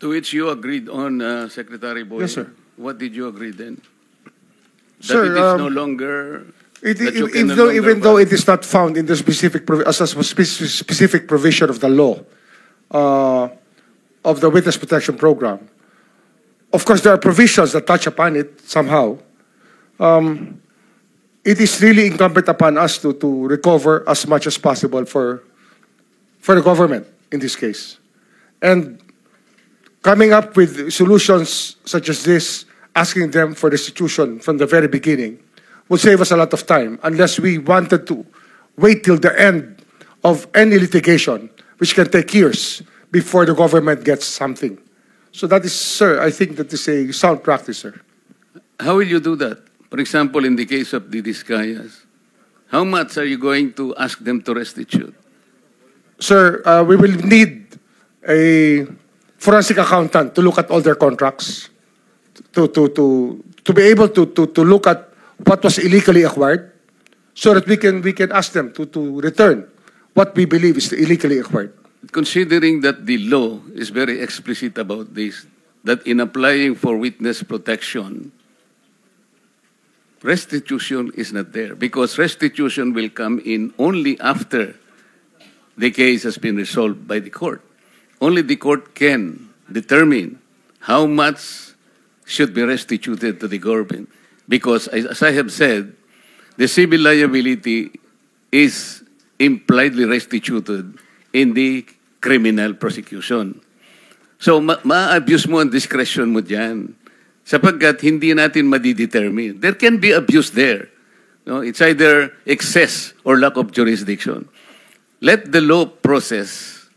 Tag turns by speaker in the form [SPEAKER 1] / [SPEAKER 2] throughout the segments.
[SPEAKER 1] To which you agreed on, Secretary Boy.
[SPEAKER 2] Yes, sir.
[SPEAKER 1] What did you agree then? That
[SPEAKER 2] Sir,
[SPEAKER 1] it is no longer...
[SPEAKER 2] even though it is not found in the specific provision of the law of the Witness Protection Program, of course there are provisions that touch upon it somehow. It is really incumbent upon us to recover as much as possible for the government in this case. And coming up with solutions such as this, asking them for restitution from the very beginning, would save us a lot of time, unless we wanted to wait till the end of any litigation, which can take years before the government gets something. So that is, sir, I think that is a sound practice, sir.
[SPEAKER 1] How will you do that? For example, in the case of the Discayas, how much are you going to ask them to restitute?
[SPEAKER 2] Sir, we will need a forensic accountant to look at all their contracts, to be able to look at what was illegally acquired, so that we can ask them to return what we believe is illegally acquired.
[SPEAKER 1] Considering that the law is very explicit about this, that in applying for witness protection, restitution is not there, because restitution will come in only after the case has been resolved by the court. Only the court can determine how much should be restituted to the government. Because, as I have said, the civil liability is impliedly restituted in the criminal prosecution. So, ma-abuse mo ang discretion mo dyan, sapagkat hindi natin madidetermine. There can be abuse there. No? It's either excess or lack of jurisdiction. Let the law process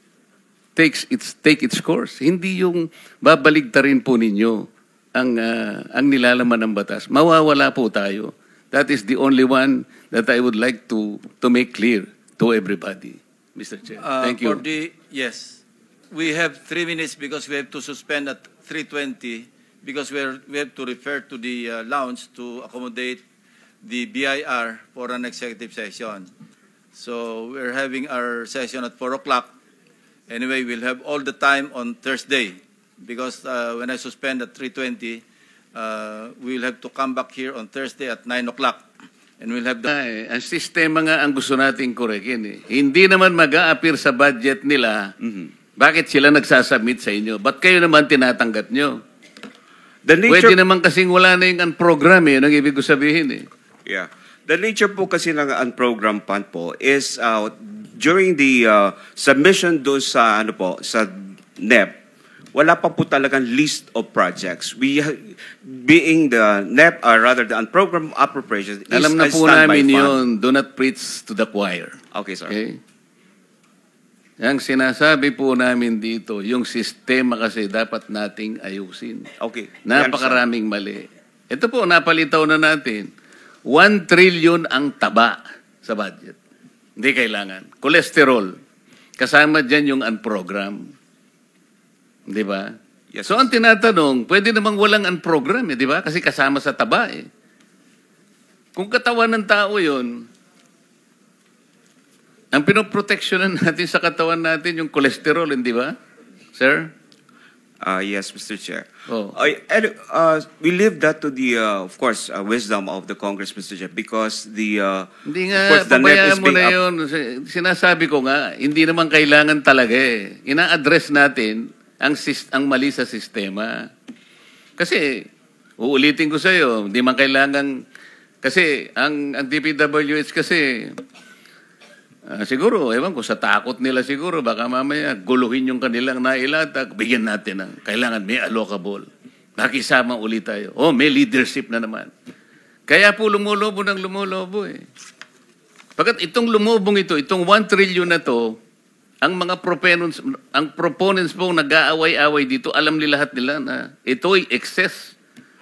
[SPEAKER 1] take its course. Hindi yung babaligtarin po ninyo ang nilalaman ng batas. Mawawala po tayo. That is the only one that I would like to make clear to everybody, Mr. Chair. Thank you.
[SPEAKER 3] Yes. We have 3 minutes because we have to suspend at 3:20 because we have to refer to the lounge to accommodate the BIR for an executive session. So we're having our session at 4 o'clock. Anyway, we'll have all the time on Thursday. Because when I suspend at 3:20, we'll have to come back here on Thursday at 9 o'clock. And we'll have the...
[SPEAKER 1] Ang sistema nga ang gusto natin korekin. Hindi naman mag-a-appear sa budget nila. Bakit sila nagsasubmit sa inyo? Ba't kayo naman tinatanggap nyo? Pwede naman kasing wala na yung program yun ang ibig ko sabihin
[SPEAKER 4] Yeah. The nature po kasi ng unprogrammed fund po is during the submission do sa sa NEP, wala pa po talagang list of projects. We, being the NEP, or rather the unprogrammed appropriations, is
[SPEAKER 1] alam na po namin yun, do not preach to the choir.
[SPEAKER 4] Okay, sir.
[SPEAKER 1] Okay? Ang sinasabi po namin dito, yung sistema kasi dapat nating ayusin.
[SPEAKER 4] Okay.
[SPEAKER 1] Napakaraming mali. Ito po, napalitaw na natin. 1 trillion ang taba sa budget. Hindi kailangan. Cholesterol. Kasama dyan yung unprogrammed. Di ba?
[SPEAKER 4] Yes,
[SPEAKER 1] so, ang tinatanong, pwede namang walang unprogram, di ba? Kasi kasama sa taba, Kung katawan ng tao yun, ang pinoproteksyonan natin sa katawan natin yung cholesterol, di ba? Sir?
[SPEAKER 4] Yes, Mr. Chair.
[SPEAKER 1] Oh.
[SPEAKER 4] We leave that to the, of course, wisdom of the Congress, Mr. Chair, because the,
[SPEAKER 1] hindi nga, pabayaan mo na yun. Sinasabi ko nga, hindi naman kailangan talaga Ina-address natin ang mali sa sistema. Kasi, uulitin ko sa iyo, hindi man kailangan, kasi ang DPWH kasi, siguro, ewan ko, sa takot nila siguro, baka mamaya guluhin yung kanilang nailatag, bigyan natin ng kailangan may allocable. Nakisama ulit tayo. Oh, may leadership na naman. Kaya po lumulobo ng lumulobo Pagkat itong lumubong ito, itong 1 trillion na to, ang mga proponents po nag-aaway-away dito, alam nila lahat nila na ito'y excess.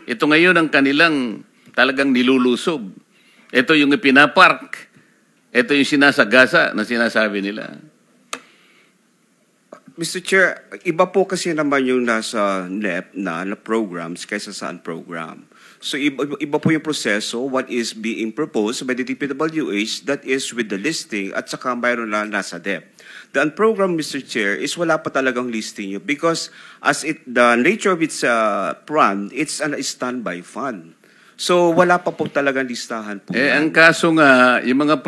[SPEAKER 1] Ito ngayon ang kanilang talagang nilulusob. Ito yung ipinapark. Ito yung sinasagasa na sinasabi nila.
[SPEAKER 4] Mr. Chair, iba po kasi naman yung nasa NEP na programs kaysa sa unprogram. So iba po yung proseso, what is being proposed by the DPWH, that is with the listing at saka mayroon na nasa DEP. The unprogrammed, Mr. Chair, is wala pa talagang listing yun because the nature of its fund, it's a standby fund. So wala pa po talagang listahan po.
[SPEAKER 1] Ang kaso nga, yung mga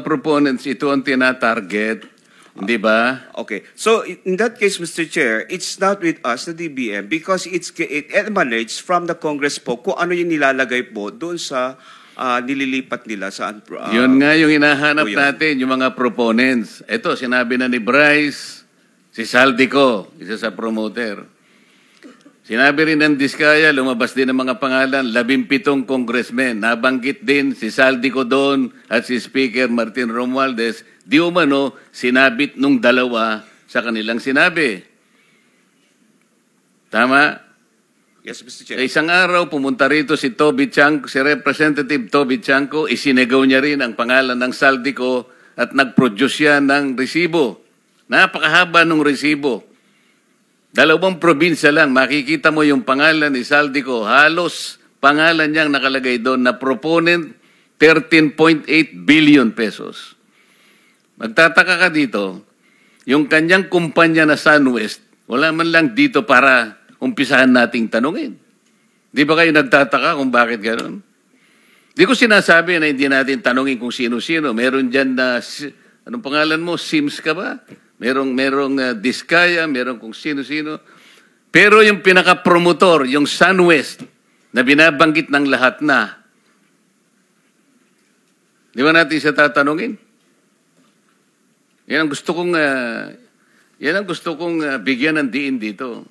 [SPEAKER 1] proponents, ito ang tinatarget, hindi ba?
[SPEAKER 4] Okay. So in that case, Mr. Chair, it's not with us, the DBM, because it emanates from the Congress po kung ano yung nilalagay po doon sa nililipat nila sa
[SPEAKER 1] yun nga yung hinahanap natin, yung mga proponents. Ito, sinabi na ni Bryce, si Saldico, isa sa promoter. Sinabi rin ng Diskaya, lumabas din ang mga pangalan, 17 congressmen. Nabanggit din si Saldico doon at si Speaker Martin Romualdez. Di umano, sinabit nung dalawa sa kanilang sinabi. Tama?
[SPEAKER 4] Yes, Mr. Chair.
[SPEAKER 1] Isang araw, pumunta rito si Toby Chanco, si Representative Toby Chanco, isinegaw niya rin ang pangalan ng Saldico at nag-produce siya ng resibo. Napakahaba ng resibo. 2 probinsya lang, makikita mo yung pangalan ni Saldico. Halos pangalan niyang nakalagay doon na proponent, 13.8 billion pesos. Magtataka ka dito, yung kanyang kumpanya na SunWest, wala man lang dito para umpisahan nating tanungin. Di ba kayo nagtataka kung bakit gano'n? Di ko sinasabi na hindi natin tanungin kung sino-sino. Meron dyan na, anong pangalan mo? Sims ka ba? Merong Diskaya, merong kung sino-sino. Pero yung pinaka-promotor, yung SunWest, na binabanggit ng lahat na, di ba natin siya tatanungin? Yan ang gusto kong bigyan ng diin dito.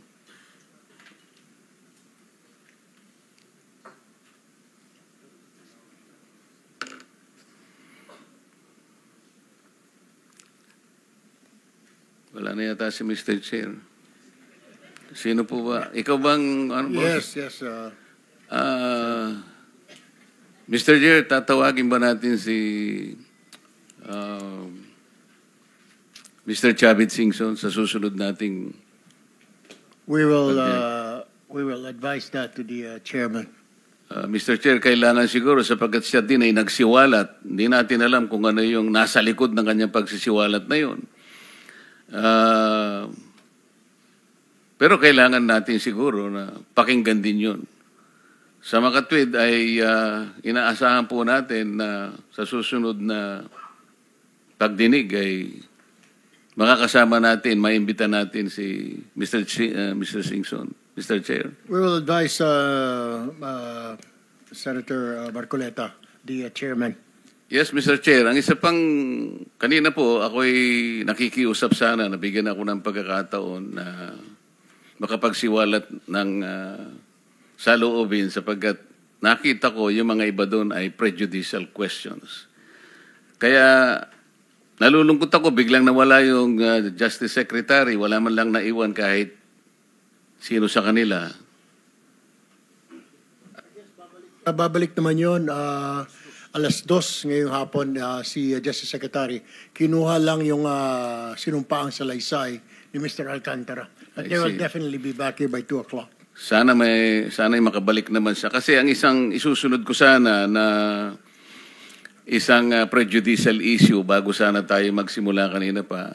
[SPEAKER 1] Wala na yata si Mr. Chair. Sino po ba? Ikaw bang... Ano ba?
[SPEAKER 5] Yes.
[SPEAKER 1] Mr. Chair, tatawagin ba natin si Mr. Chavit Singson sa susunod nating...
[SPEAKER 5] We will advise that to the chairman.
[SPEAKER 1] Mr. Chair, kailangan siguro sapagkat siya din ay nagsiwalat. Hindi natin alam kung ano yung nasa likod ng kanyang pagsisiwalat na yun. Pero kailangan natin siguro na pakinggan din yun. Sa makatwid ay inaasahan po natin na sa susunod na pagdinig ay makakasama natin, maimbita natin si Mr. Singson, Mr. Chair.
[SPEAKER 5] We will advise Senator Marcoleta, the chairman.
[SPEAKER 1] Yes, Mr. Chair. Ang isa pang, kanina po, ako'y nakikiusap sana, nabigyan ako ng pagkakataon na makapagsiwalat ng saloobin sapagkat nakita ko yung mga iba doon ay prejudicial questions. Kaya nalulungkot ako, biglang nawala yung Justice Secretary, wala man lang naiwan kahit sino sa kanila.
[SPEAKER 5] Babalik naman yun, 2:00 ngayong hapon, si Justice Secretary, kinuha lang yung sinumpaang salaysay ni Mr. Alcantara. But they will definitely be back here by 2:00.
[SPEAKER 1] Sana'y makabalik naman siya. Kasi ang isang isusunod ko sana na isang prejudicial issue bago sana tayo magsimula kanina pa.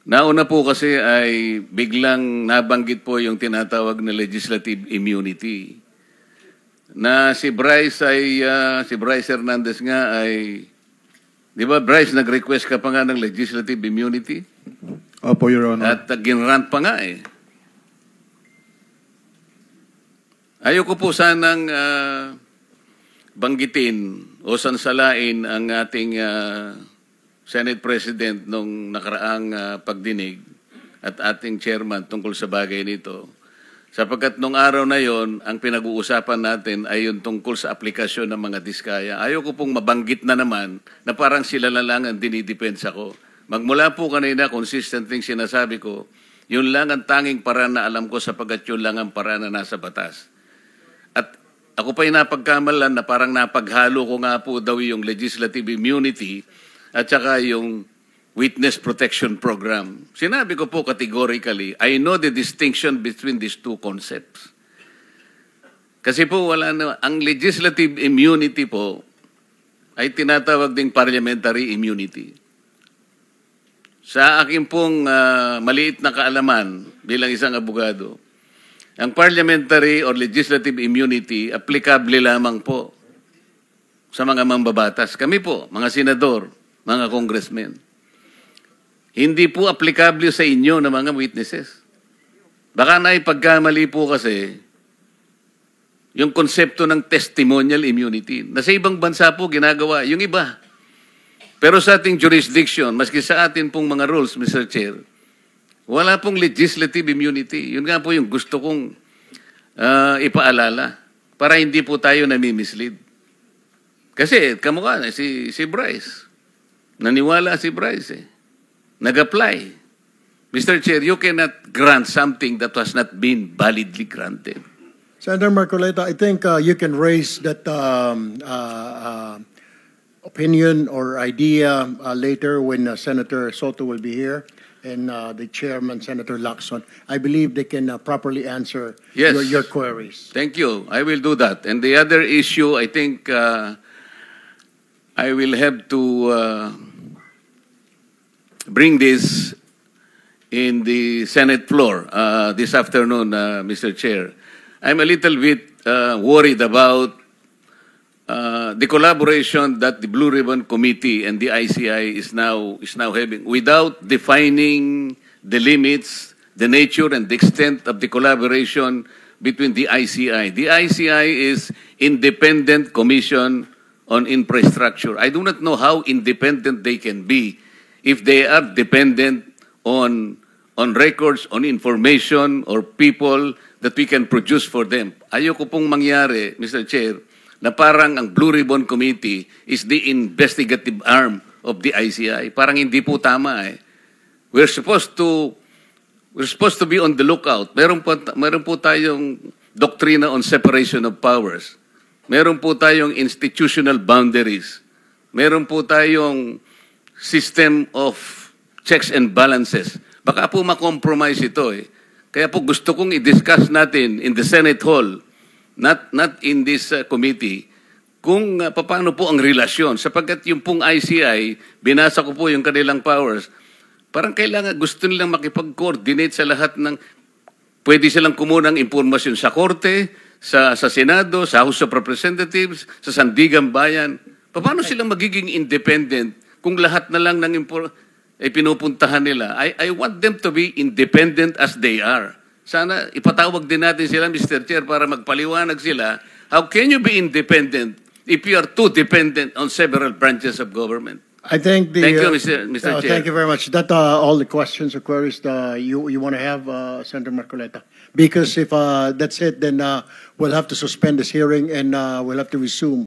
[SPEAKER 1] Nauna po kasi ay biglang nabanggit po yung tinatawag na legislative immunity. Na si Bryce Hernandez nga ay, di ba Bryce, nag-request ka pa nga ng legislative immunity?
[SPEAKER 6] Opo, Your Honor.
[SPEAKER 1] At ginrant pa nga eh. Ayoko po sanang banggitin o sansalain ang ating Senate President nung nakaraang pagdinig at ating chairman tungkol sa bagay nito. Sapagkat nung araw na yon, ang pinag-uusapan natin ay yung tungkol sa aplikasyon ng mga Diskaya. Ayoko pong mabanggit na naman na parang sila lang ang dinidepensa ko. Magmula po kanina, consistent thing sinasabi ko, yun lang ang tanging paraan na alam ko sapagkat yun lang ang paraan na nasa batas. At ako pa'y napagkamalan na parang napaghalo ko nga po daw yung legislative immunity at saka yung Witness Protection Program. Sinabi ko po categorically, I know the distinction between these two concepts. Kasi po ang legislative immunity po ay tinatawag ding parliamentary immunity. sa akin pong maliit na kaalaman bilang isang abogado, ang parliamentary or legislative immunity applicable lamang po sa mga mambabatas. Kami po, mga senador, mga congressmen. Hindi po applicable sa inyo na mga witnesses. Baka naipagkamali po kasi yung konsepto ng testimonial immunity na sa ibang bansa po ginagawa, yung iba. Pero sa ating jurisdiction, maski sa atin pong mga rules, Mr. Chair, wala pong legislative immunity. Yun nga po yung gusto kong ipaalala para hindi po tayo nami-mislead. Kasi, kamukha na, si Bryce. Naniwala si Bryce eh. Nag-apply. Mr. Chair, you cannot grant something that was not been validly granted.
[SPEAKER 5] Senator Marcoleta, I think you can raise that opinion or idea later when Senator Soto will be here and the chairman, Senator Lacson. I believe they can properly answer
[SPEAKER 1] Yes.
[SPEAKER 5] your queries.
[SPEAKER 1] Thank you. I will do that. And the other issue, I think I will have to bring this in the Senate floor this afternoon, Mr. Chair. I'm a little bit worried about the collaboration that the Blue Ribbon Committee and the ICI is now having without defining the limits, the nature and the extent of the collaboration between the ICI. The ICI is Independent Commission on Infrastructure. I do not know how independent they can be if they are dependent on records, on information, or people that we can produce for them. Ayoko pong mangyari, Mr. Chair, na parang ang Blue Ribbon Committee is the investigative arm of the ICI. Parang hindi po tama eh. We're supposed to be on the lookout. Meron po tayong doktrina on separation of powers. Meron po tayong institutional boundaries. Meron po tayong system of checks and balances. Baka po makompromise ito eh. Kaya po gusto kong i-discuss natin in the Senate Hall, not in this committee, kung paano po ang relasyon. Sapagkat yung pong ICI, binasa ko po yung kanilang powers, parang kailangan, gusto nilang makipag-coordinate sa lahat ng, pwede silang kumuha ng impormasyon sa Korte, sa Senado, sa House of Representatives, sa Sandigan Bayan. Paano silang magiging independent kung lahat na lang ng pinupuntahan nila? I want them to be independent as they are. Sana ipatawag din natin sila, Mr. Chair, para magpaliwanag sila. How can you be independent if you are too dependent on several branches of government?
[SPEAKER 5] I think
[SPEAKER 1] Thank you, Mr. Chair.
[SPEAKER 5] Thank you very much. That all the questions or queries you want to have, Senator Marcoleta. Because if that's it, then we'll have to suspend this hearing and we'll have to resume